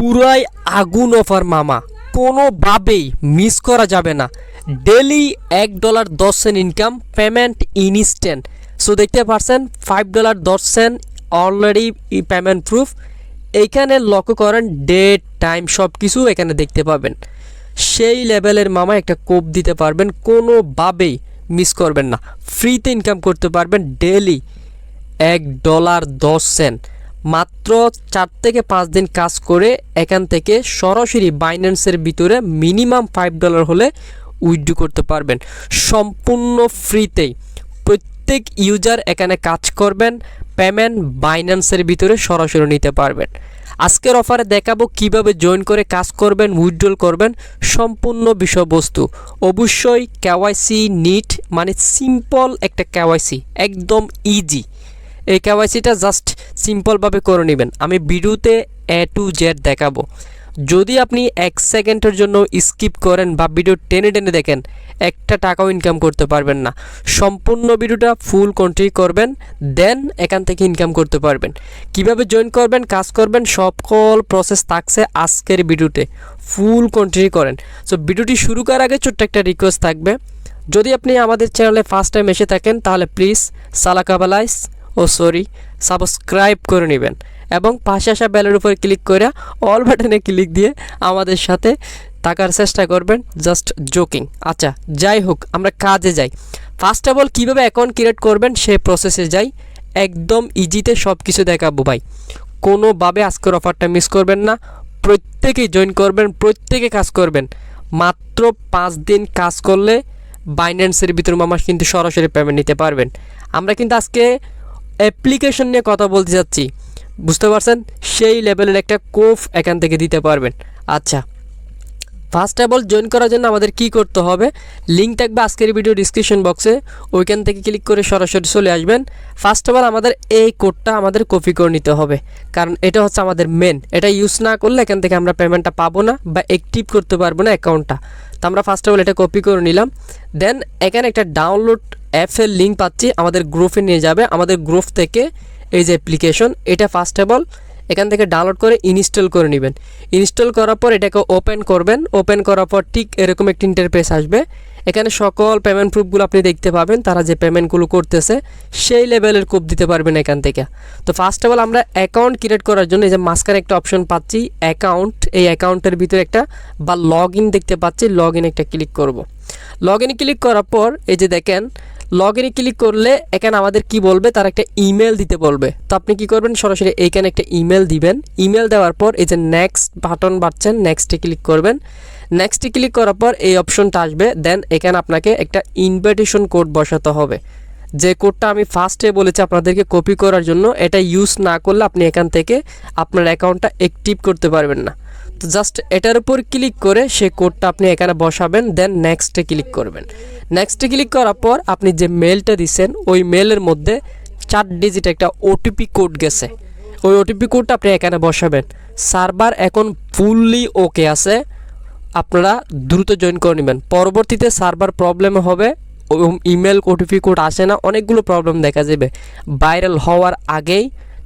পুরাই আগুন অফার মামা, কোনোভাবেই মিস করা যাবে না। Daily $1.10 income, payment instant. So দেখতে পাচ্ছেন $5.10 অলরেডি পেমেন্ট প্রুফ। এইখানে লক্ষ্য করেন ডেট টাইম সব কিছু এখানে দেখতে পাবেন। সেই লেভেলের মামা একটা কোপ দিতে পারবেন, কোনোভাবেই মিস করবেন না। ফ্রিতে ইনকাম করতে পারবেন ডেলি $1.10। মাত্র 4 থেকে 5 দিন কাজ করে এখান থেকে সরাসরি বাইন্যান্সের ভিতরে মিনিমাম $5 হলে উইথড্র করতে পারবেন সম্পূর্ণ ফ্রিতেই। প্রত্যেক ইউজার এখানে কাজ করবেন, পেমেন্ট বাইন্যান্সের ভিতরে সরাসরি নিতে পারবেন। আজকের অফারে দেখাবো কিভাবে জয়েন করে কাজ করবেন, উইথড্রল করবেন, সম্পূর্ণ বিষয়বস্তু। অবশ্যই কেওয়াইসি নিট, মানে সিম্পল একটা কেওয়াইসি, একদম ইজি। এই কেওয়াইসিটা জাস্ট সিম্পলভাবে করে নেবেন। আমি ভিডিওতে A to Z দেখাবো। যদি আপনি 1 সেকেন্ডের জন্য স্কিপ করেন বা ভিডিও টেনে টেনে দেখেন, একটা টাকাও ইনকাম করতে পারবেন না। সম্পূর্ণ ভিডিওটা ফুল কন্টিনিউ করবেন, দেন এখান থেকে ইনকাম করতে পারবেন। কিভাবে জয়েন করবেন, কাজ করবেন, সকল প্রসেস থাকছে আজকের ভিডিওতে। ফুল কন্টিনিউ করেন। সো ভিডিওটি শুরু করার আগে ছোট্ট একটা রিকোয়েস্ট থাকবে, যদি আপনি আমাদের চ্যানেলে ফার্স্ট টাইম এসে থাকেন তাহলে প্লিজ সাবস্ক্রাইব করে নেবেন এবং পাশে আসা বেলের উপর ক্লিক করে অল বাটনে ক্লিক দিয়ে আমাদের সাথে থাকার চেষ্টা করবেন। Just joking. আচ্ছা, যাই হোক, আমরা কাজে যাই। ফার্স্ট অফ অল কীভাবে অ্যাকাউন্ট ক্রিয়েট করবেন সেই প্রসেসে যাই। একদম ইজিতে সব কিছু দেখাবো ভাই। কোনোভাবে আজকের অফারটা মিস করবেন না। প্রত্যেকেই জয়েন করবেন, প্রত্যেকে কাজ করবেন। মাত্র 5 দিন কাজ করলে বাইন্যান্সের ভিতর মামা কিন্তু সরাসরি পেমেন্ট নিতে পারবেন। আমরা কিন্তু আজকে অ্যাপ্লিকেশন নিয়ে কথা বলতে যাচ্ছি, বুঝতে পারছেন? সেই লেভেলের একটা কোফ এখান থেকে দিতে পারবেন। আচ্ছা, ফার্স্ট অফ অল জয়েন করার জন্য আমাদের কি করতে হবে, লিঙ্ক থাকবে আজকের ভিডিও ডিসক্রিপশন বক্সে, ওইখান থেকে ক্লিক করে সরাসরি চলে আসবেন। ফার্স্ট অফ অল আমাদের এই কোডটা আমাদের কপি করে নিতে হবে, কারণ এটা হচ্ছে আমাদের মেন। এটা ইউজ না করলে এখান থেকে আমরা পেমেন্টটা পাবো না বা অ্যাক্টিভ করতে পারবো না অ্যাকাউন্টটা। তো আমরা ফার্স্ট অফ অল এটা কপি করে নিলাম। দেন এখানে একটা ডাউনলোড অ্যাপের লিঙ্ক পাচ্ছি, আমাদের গ্রুপে নিয়ে যাবে। আমাদের গ্রুপ থেকে এই যে অ্যাপ্লিকেশন, এটা ফার্স্ট অফ অল এখান থেকে ডাউনলোড করে ইনস্টল করে নেবেন। ইনস্টল করার পর এটাকে ওপেন করবেন। ওপেন করার পর ঠিক এরকম একটা ইন্টারফেস আসবে। এখানে সকল পেমেন্ট প্রুফগুলো আপনি দেখতে পাবেন, তারা যে পেমেন্টগুলো করতেছে সেই লেভেলের কোপ দিতে পারবেন এখান থেকে। তো ফার্স্ট অফ অল আমরা অ্যাকাউন্ট ক্রিয়েট করার জন্য এই যে মাঝখানে একটা অপশন পাচ্ছি অ্যাকাউন্ট, এই অ্যাকাউন্টের ভিতরে একটা বা লগ ইন দেখতে পাচ্ছি, লগ ইন একটা ক্লিক করব। লগ ইনে ক্লিক করার পর এই যে দেখেন, লগ ইনে ক্লিক করলে এখানে আমাদের কি বলবে, তার একটা ইমেল দিতে বলবে। তো আপনি কি করবেন, সরাসরি এইখানে একটা ইমেল দিবেন। ইমেল দেওয়ার পর এই যে নেক্সট বাটন পাচ্ছেন, নেক্সটে ক্লিক করবেন। নেক্সটে ক্লিক করার পর এই অপশনটা আসবে। দেন এখানে আপনাকে একটা ইনভাইটেশন কোড বসাতে হবে, যে কোডটা আমি ফার্স্টে বলেছি আপনাদেরকে কপি করার জন্য। এটা ইউজ না করলে আপনি এখান থেকে আপনার অ্যাকাউন্টটা অ্যাক্টিভ করতে পারবেন না। তো জাস্ট এটার উপর ক্লিক করে সেই কোডটা আপনি এখানে বসাবেন। দেন নেক্সটে ক্লিক করবেন। নেক্সটে ক্লিক করার পর আপনি যে মেলটা দিচ্ছেন ওই মেলের মধ্যে 4 ডিজিট একটা ওটিপি কোড গেছে, ওই ওটিপি কোডটা আপনি এখানে বসাবেন। সার্ভার এখন ফুললি ওকে আছে, আপনারা দ্রুত জয়েন করে নেবেন। পরবর্তীতে সার্ভার প্রবলেম হবে, ইমেল ওটিপি কোড আসে না, অনেকগুলো প্রবলেম দেখা যাবে। ভাইরাল হওয়ার আগেই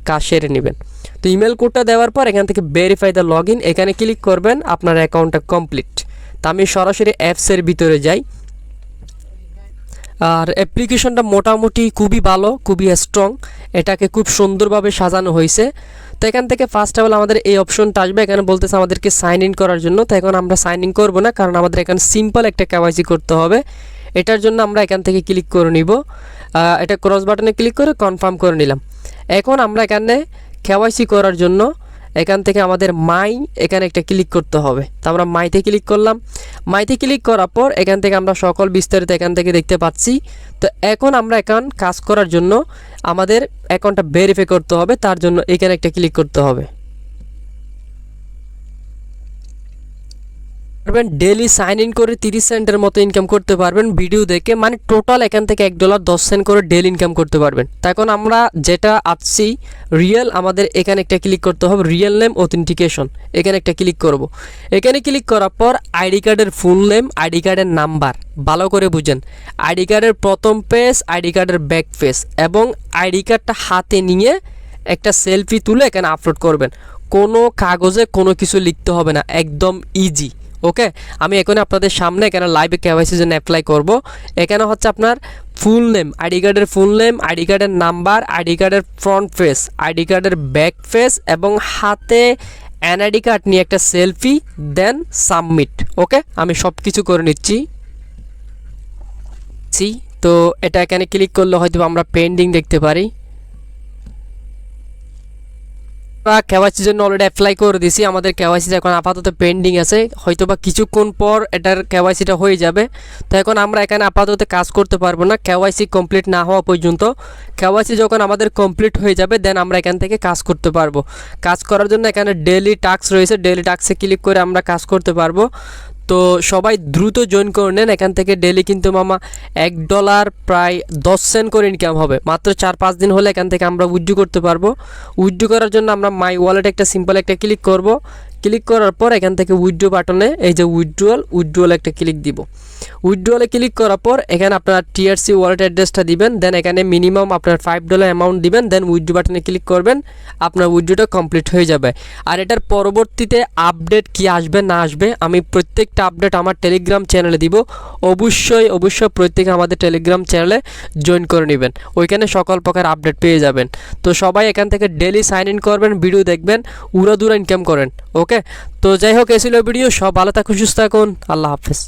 কাজ সেরে নেবেন। তো ইমেল কোডটা দেওয়ার পর এখান থেকে ভেরিফাই দ্য লগ ইন, এখানে ক্লিক করবেন, আপনার অ্যাকাউন্টটা কমপ্লিট। তো আমি সরাসরি অ্যাপসের ভিতরে যাই। আর অ্যাপ্লিকেশনটা মোটামুটি খুবই ভালো, খুবই স্ট্রং, এটাকে খুব সুন্দরভাবে সাজানো হয়েছে। তো এখান থেকে ফার্স্ট অফ অল আমাদের এই অপশনটা আসবে, এখানে বলতেছে আমাদেরকে সাইন ইন করার জন্য। তো এখন আমরা সাইন ইন করবো না, কারণ আমাদের এখানে সিম্পল একটা কেওয়াইসি করতে হবে। এটার জন্য আমরা এখান থেকে ক্লিক করে নিব, এটা ক্রস বাটনে ক্লিক করে কনফার্ম করে নিলাম। এখন আমরা এখানে কেওয়াইসি করার জন্য এখান থেকে আমাদের এখানে একটা ক্লিক করতে হবে। তো আমরা মাইতে ক্লিক করলাম। মাইতে ক্লিক করার পর এখান থেকে আমরা সকল বিস্তারিত এখান থেকে দেখতে পাচ্ছি। তো এখন আমরা কাজ করার জন্য আমাদের অ্যাকাউন্টটা ভেরিফাই করতে হবে, তার জন্য এখানে একটা ক্লিক করতে হবে। ডেলি সাইন ইন করে 30 সেন্টের মতো ইনকাম করতে পারবেন ভিডিও দেখে, মানে টোটাল এখান থেকে $1.10 করে ডেলি ইনকাম করতে পারবেন। তা এখন আমরা যেটা আসছি রিয়েল, আমাদের এখানে একটা ক্লিক করতে হবে, রিয়েল নেম অথেন্টিকেশন, এখানে একটা ক্লিক করব। এখানে ক্লিক করার পর আইডি কার্ডের ফুল নেম, আইডি কার্ডের নাম্বার ভালো করে বুঝেন, আইডি কার্ডের প্রথম পেজ, আইডি কার্ডের ব্যাক পেজ এবং আইডি কার্ডটা হাতে নিয়ে একটা সেলফি তুলে এখানে আপলোড করবেন। কোনো কাগজে কোনো কিছু লিখতে হবে না, একদম ইজি। ওকে, আমি এখন আপনাদের সামনে এখানে লাইভে কেওয়াইসির জন্য অ্যাপ্লাই করব। এখানে হচ্ছে আপনার ফুল নেম, আইডি কার্ডের ফুল নেম, আইডি কার্ডের নাম্বার, আইডি কার্ডের ফ্রন্ট ফেস, আইডি কার্ডের ব্যাক ফেস এবং হাতে এনআইডি কার্ড নিয়ে একটা সেলফি, দেন সাবমিট। ওকে, আমি সব কিছু করে নিচ্ছি। তো এটা এখানে ক্লিক করলে হয়তো আমরা পেন্ডিং দেখতে পারি। কেওয়াইসির জন্য অলরেডি অ্যাপ্লাই করে দিছি, আমাদের কেওয়াইসিটা এখন আপাতত পেন্ডিং আছে, হয়তোবা কিছুক্ষণ পর এটার কেওয়াইসিটা হয়ে যাবে। তো এখন আমরা এখানে আপাতত কাজ করতে পারবো না কেওয়াইসি কমপ্লিট না হওয়া পর্যন্ত। কেওয়াইসি যখন আমাদের কমপ্লিট হয়ে যাবে দেন আমরা এখান থেকে কাজ করতে পারবো। কাজ করার জন্য এখানে ডেইলি টাস্ক রয়েছে, ডেইলি টাস্কে ক্লিক করে আমরা কাজ করতে পারবো। তো সবাই দ্রুত জয়েন করে নেন, এখান থেকে ডেলি কিন্তু মামা $1 প্রায় 10 সেন্ট করে ইনকাম হবে। মাত্র 4-5 দিন হলে এখান থেকে আমরা উইথড্র করতে পারবো। উইথড্র করার জন্য আমরা মাই ওয়ালেট একটা সিম্পল একটা ক্লিক করব। ক্লিক করার পর এখান থেকে উইথড্র বাটনে এই যে উইথড্রল একটা ক্লিক দিব। উইথড্রলে ক্লিক করার পর এখানে আপনার টিআরসি ওয়ালেট অ্যাড্রেসটা দিবেন, দেন এখানে মিনিমাম আপনার $5 অ্যামাউন্ট দিবেন, দেন উইথড্র বাটনে ক্লিক করবেন, আপনার উইথড্রটা কমপ্লিট হয়ে যাবে। আর এটার পরবর্তীতে আপডেট কি আসবে না আসবে আমি প্রত্যেকটা আপডেট আমার টেলিগ্রাম চ্যানেলে দিব। অবশ্যই প্রত্যেকে আমাদের টেলিগ্রাম চ্যানেলে জয়েন করে নেবেন, ওইখানে সকল প্রকার আপডেট পেয়ে যাবেন। তো সবাই এখান থেকে ডেলি সাইন ইন করবেন, ভিডিও দেখবেন, উড়াদুরা ইনকাম করেন। ওকে, তো যাই হোক, এই ছিল ভিডিও। সব ভালো থাকুন, সুস্থ থাকুন, আল্লাহ হাফেজ।